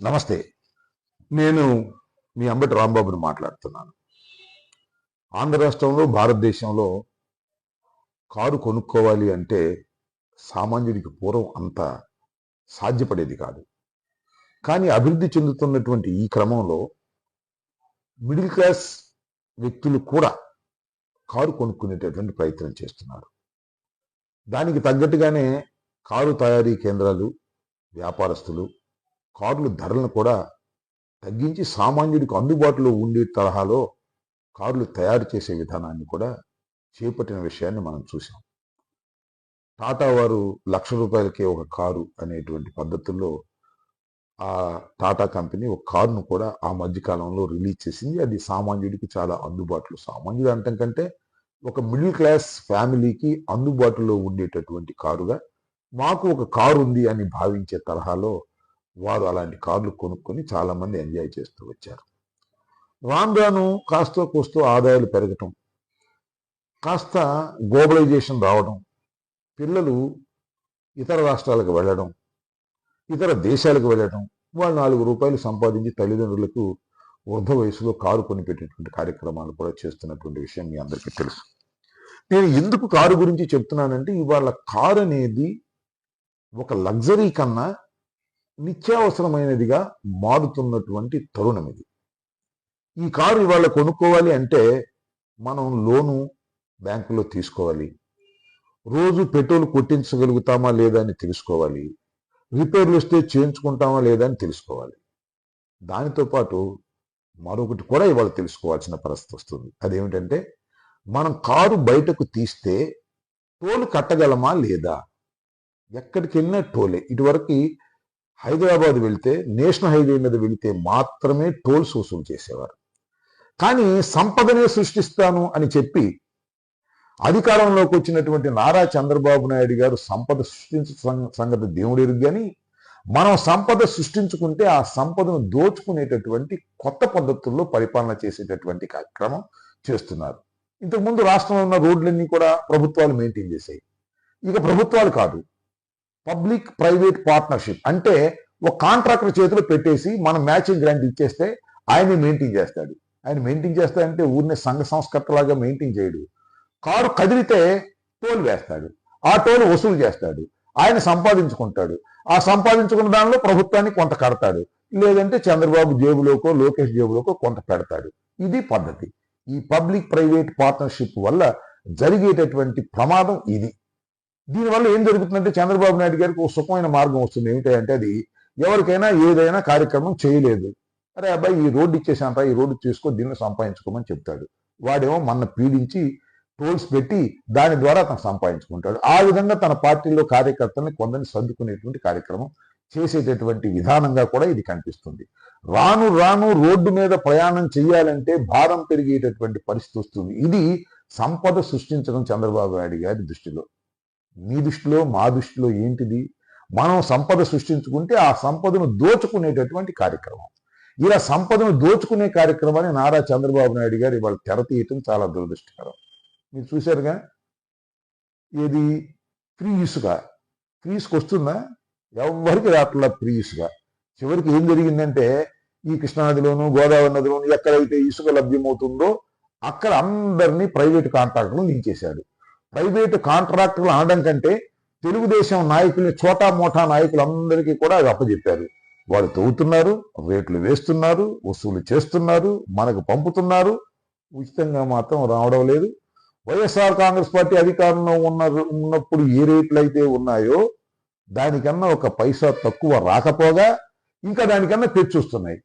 నమస్తే. నేను మీ అంబటి రాంబాబుని మాట్లాడుతున్నాను. ఆంధ్ర రాష్ట్రంలో, భారతదేశంలో కారు కొనుక్కోవాలి అంటే సామాన్యుడికి పూర్వం అంత సాధ్యపడేది కాదు. కానీ అభివృద్ధి చెందుతున్నటువంటి ఈ క్రమంలో మిడిల్ క్లాస్ వ్యక్తులు కూడా కారు కొనుక్కునేటటువంటి ప్రయత్నం చేస్తున్నారు. దానికి తగ్గట్టుగానే కారు తయారీ కేంద్రాలు, వ్యాపారస్తులు కార్ల ధరలను కూడా తగ్గించి సామాన్యుడికి అందుబాటులో ఉండే తరహాలో కార్లు తయారు చేసే విధానాన్ని కూడా చేపట్టిన విషయాన్ని మనం చూసాం. టాటా వారు ₹1,00,000కే ఒక కారు అనేటువంటి పద్ధతుల్లో ఆ టాటా కంపెనీ ఒక కారును కూడా ఆ మధ్య కాలంలో రిలీజ్ చేసింది. అది సామాన్యుడికి చాలా అందుబాటులో, సామాన్యుడు అంటం కంటే ఒక మిడిల్ క్లాస్ ఫ్యామిలీకి అందుబాటులో ఉండేటటువంటి కారుగా, మాకు ఒక కారు ఉంది అని భావించే తరహాలో వారు అలాంటి కార్లు కొనుక్కొని చాలా మంది ఎంజాయ్ చేస్తూ వచ్చారు. రాను రాను కాస్తో కోస్తో ఆదాయాలు పెరగటం, కాస్త గ్లోబలైజేషన్ రావడం, పిల్లలు ఇతర రాష్ట్రాలకు వెళ్ళడం, ఇతర దేశాలకు వెళ్ళడం, వాళ్ళు ₹4 సంపాదించి తల్లిదండ్రులకు వృద్ధ వయసులో కారు కొనిపెట్టేటువంటి కార్యక్రమాలు కూడా చేస్తున్నటువంటి విషయం మీ అందరికీ తెలుసు. నేను ఎందుకు కారు గురించి చెప్తున్నానంటే, ఇవాళ కారు అనేది ఒక లగ్జరీ కన్నా నిత్యావసరమైనదిగా మారుతున్నటువంటి తరుణం ఇది. ఈ కారు ఇవాళ కొనుక్కోవాలి అంటే మనం లోను బ్యాంకులో తీసుకోవాలి, రోజు పెట్రోల్ కొట్టించగలుగుతామా లేదా అని తెలుసుకోవాలి, రిపేర్లు వస్తే చేయించుకుంటామా లేదా అని తెలుసుకోవాలి. దానితో పాటు మరొకటి కూడా ఇవాళ తెలుసుకోవాల్సిన పరిస్థితి వస్తుంది. అదేమిటంటే, మనం కారు బయటకు తీస్తే టోల్ కట్టగలమా లేదా. ఎక్కడికి వెళ్ళినా టోలే. ఇటువరకు హైదరాబాద్ వెళ్తే నేషనల్ హైవే మీద వెళితే మాత్రమే టోల్స్ వసూలు చేసేవారు. కానీ సంపదనే సృష్టిస్తాను అని చెప్పి అధికారంలోకి వచ్చినటువంటి నారా చంద్రబాబు నాయుడు గారు సంపద సృష్టించే సంగతి దేవుడు ఎరుగు. కానీ మనం సంపద సృష్టించుకుంటే ఆ సంపదను దోచుకునేటటువంటి కొత్త పద్ధతుల్లో పరిపాలన చేసేటటువంటి కార్యక్రమం చేస్తున్నారు. ఇంతకుముందు రాష్ట్రంలో ఉన్న రోడ్లన్నీ కూడా ప్రభుత్వాలు మెయింటైన్ చేశాయి. ఇక ప్రభుత్వాలు కాదు, పబ్లిక్ ప్రైవేట్ పార్ట్నర్షిప్ అంటే ఒక కాంట్రాక్టర్ చేతిలో పెట్టేసి మనం మ్యాచింగ్ గ్రాంట్ ఇచ్చేస్తే ఆయన మెయింటైన్ చేస్తాడు. ఆయన మెయింటైన్ చేస్తాడంటే ఊరినే సంఘ సంస్కర్తలాగా మెయింటైన్ చేయడు. కారు కదిలితే టోల్ వేస్తాడు, ఆ టోల్ వసూలు చేస్తాడు, ఆయన సంపాదించుకుంటాడు. ఆ సంపాదించుకున్న దానిలో ప్రభుత్వానికి కొంత కడతాడు, లేదంటే చంద్రబాబు జేబులోకో లోకేష్ జేబులోకో కొంత పెడతాడు. ఇది పద్ధతి. ఈ పబ్లిక్ ప్రైవేట్ పార్ట్నర్షిప్ వల్ల జరిగేటటువంటి ప్రమాదం ఇది. దీనివల్ల ఏం జరుగుతుందంటే, చంద్రబాబు నాయుడు గారికి ఒక సుఖమైన మార్గం వస్తుంది. ఏమిటంటే, అది ఎవరికైనా ఏదైనా కార్యక్రమం చేయలేదు, అరే అబ్బాయి ఈ రోడ్డు ఇచ్చేసాంట్రా, ఈ రోడ్డు తీసుకో, దీన్ని సంపాదించుకోమని చెప్తాడు. వాడేమో మన పీడించి టోల్స్ పెట్టి దాని ద్వారా తను సంపాదించుకుంటాడు. ఆ విధంగా తన పార్టీలో కార్యకర్తల్ని కొందరిని సర్దుకునేటువంటి కార్యక్రమం చేసేటటువంటి విధానంగా కూడా ఇది కనిపిస్తుంది. రాను రాను రోడ్డు మీద ప్రయాణం చేయాలంటే భారం పెరిగేటటువంటి పరిస్థితి వస్తుంది. ఇది సంపద సృష్టించడం చంద్రబాబు నాయుడు గారి దృష్టిలో. మీ దృష్టిలో, మా దృష్టిలో ఏంటిది? మనం సంపద సృష్టించుకుంటే ఆ సంపదను దోచుకునేటటువంటి కార్యక్రమం. ఇలా సంపదను దోచుకునే కార్యక్రమాన్ని నారా చంద్రబాబు నాయుడు గారు ఇవాళ తెర తీయటం చాలా దురదృష్టకరం. మీరు చూశారుగా, ఏది ఫ్రీ ఇసుక, ఫ్రీ ఇసుక వస్తుందా? ఎవరికి రాట్లా ఫ్రీ ఇసుక. చివరికి ఏం జరిగిందంటే, ఈ కృష్ణానదిలోను గోదావరి నదిలోను ఎక్కడైతే ఇసుక లభ్యమవుతుందో అక్కడ అందరినీ ప్రైవేటు కాంట్రాక్టర్లు నించేశాడు. ప్రైవేటు కాంట్రాక్టర్లు అనడం కంటే తెలుగుదేశం నాయకుల్ని, చోటా మోటా నాయకులందరికీ కూడా అది అప్పచెప్పారు. వాళ్ళు తవ్వుతున్నారు, రేట్లు వేస్తున్నారు, వసూలు చేస్తున్నారు, మనకు పంపుతున్నారు, ఉచితంగా మాత్రం రావడం లేదు. వైఎస్ఆర్ కాంగ్రెస్ పార్టీ అధికారంలో ఉన్నప్పుడు ఏ రేట్లు అయితే ఉన్నాయో దానికన్నా ఒక పైసా తక్కువ రాకపోగా ఇంకా దానికన్నా తెచ్చొస్తున్నాయి.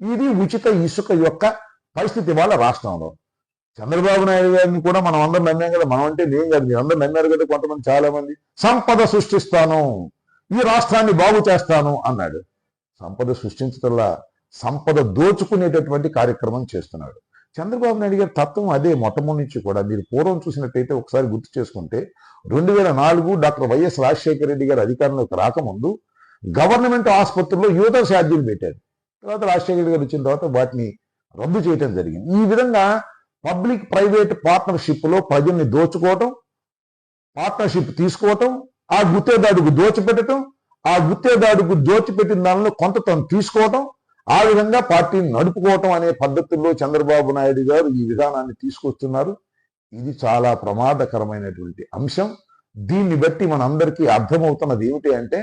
ఇది ఉచిత ఇసుక యొక్క పరిస్థితి వాళ్ళ రాష్ట్రంలో. చంద్రబాబు నాయుడు గారిని కూడా మనం అందరం నమ్మాం కదా. మనం అంటే నేను కాదు, మీరు అందరూ నమ్మారు కదా. కొంతమంది, చాలా మంది సంపద సృష్టిస్తాను, ఈ రాష్ట్రాన్ని బాగు చేస్తాను అన్నాడు. సంపద సృష్టించటంలా సంపద దోచుకునేటటువంటి కార్యక్రమం చేస్తున్నాడు చంద్రబాబు నాయుడు గారి తత్వం. అదే మొట్టమొదటి నుంచి కూడా. మీరు పూర్వం చూసినట్టయితే ఒకసారి గుర్తు చేసుకుంటే, 2004 డాక్టర్ వైఎస్ రాజశేఖర రెడ్డి గారు అధికారంలోకి రాకముందు గవర్నమెంట్ ఆసుపత్రుల్లో యువత ఛార్జీలు పెట్టారు. తర్వాత రాజశేఖర రెడ్డి గారు వచ్చిన తర్వాత వాటిని రద్దు చేయడం జరిగింది. ఈ విధంగా పబ్లిక్ ప్రైవేట్ పార్ట్నర్షిప్ లో ప్రజల్ని దోచుకోవటం, పార్ట్నర్షిప్ తీసుకోవటం, ఆ గుత్తేదారుకు దోచిపెట్టడం, ఆ గుత్తేదారుకు దోచిపెట్టిన దానిలో కొంత తను తీసుకోవటం, ఆ విధంగా పార్టీని నడుపుకోవటం అనే పద్ధతుల్లో చంద్రబాబు నాయుడు గారు ఈ విధానాన్ని తీసుకొస్తున్నారు. ఇది చాలా ప్రమాదకరమైనటువంటి అంశం. దీన్ని బట్టి మనందరికీ అర్థమవుతున్నది ఏమిటి అంటే,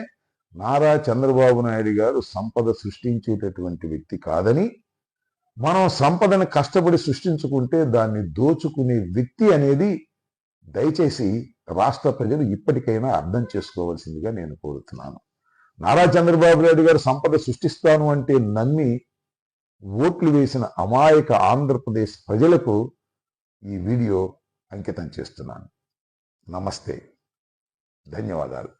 నారా చంద్రబాబు నాయుడు గారు సంపద సృష్టించేటటువంటి వ్యక్తి కాదని, మనం సంపదను కష్టపడి సృష్టించుకుంటే దాన్ని దోచుకునే వ్యక్తి అనేది దయచేసి రాష్ట్ర ప్రజలు ఇప్పటికైనా అర్థం చేసుకోవాల్సిందిగా నేను కోరుతున్నాను. నారా చంద్రబాబు నాయుడు గారు సంపద సృష్టిస్తాను అంటే నమ్మి ఓట్లు వేసిన అమాయక ఆంధ్రప్రదేశ్ ప్రజలకు ఈ వీడియో అంకితం చేస్తున్నాను. నమస్తే, ధన్యవాదాలు.